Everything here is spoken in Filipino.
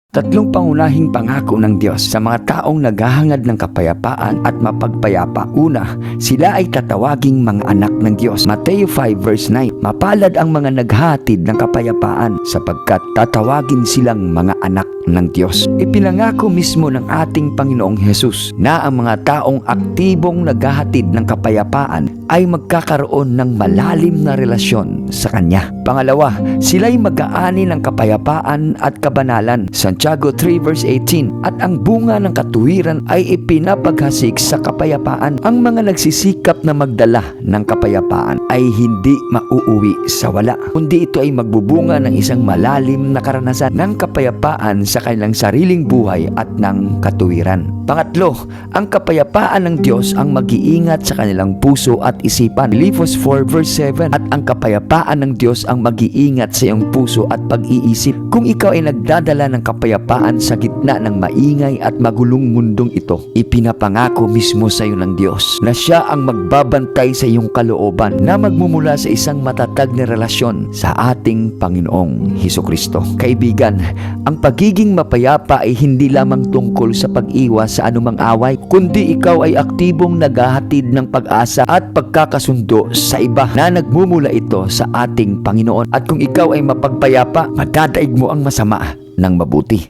Tatlong pangunahing pangako ng Diyos sa mga taong naghahangad ng kapayapaan at mapagpayapa. Una, sila ay tatawaging mga anak ng Diyos. Mateo 5 verse 9, mapalad ang mga naghahatid ng kapayapaan sapagkat tatawagin silang mga anak ng Diyos. Ipinangako mismo ng ating Panginoong Hesus na ang mga taong aktibong naghahatid ng kapayapaan ay magkakaroon ng malalim na relasyon sa Kanya. Pangalawa, sila'y mag-aani ng kapayapaan at kabanalan. Santiago 3 verse 18, at ang bunga ng katuwiran ay ipinapaghasik sa kapayapaan. Ang mga nagsisikap na magdala ng kapayapaan ay hindi mauuwi sa wala, kundi ito ay magbubunga ng isang malalim na karanasan ng kapayapaan sa kanilang sariling buhay at ng katuwiran. Pangatlo, ang kapayapaan ng Diyos ang mag-iingat sa kanilang puso at isipan. Filipos 4 verse 7, at ang kapayapaan ng Diyos ang mag-iingat sa iyong puso at pag-iisip. Kung ikaw ay nagdadala ng kapayapaan sa gitna ng maingay at magulong mundong ito, ipinapangako mismo sa iyo ng Diyos na siya ang magbabantay sa iyong kalooban na magmumula sa isang matatag na relasyon sa ating Panginoong Hesukristo. Kaibigan, ang pagiging mapayapa ay hindi lamang tungkol sa pag-iwas sa anumang away, kundi ikaw ay aktibong naghahatid ng pag-asa at pagkakasundo sa iba na nagmumula ito sa ating Panginoon. At kung ikaw ay mapagpayapa, madadaig mo ang masama ng mabuti.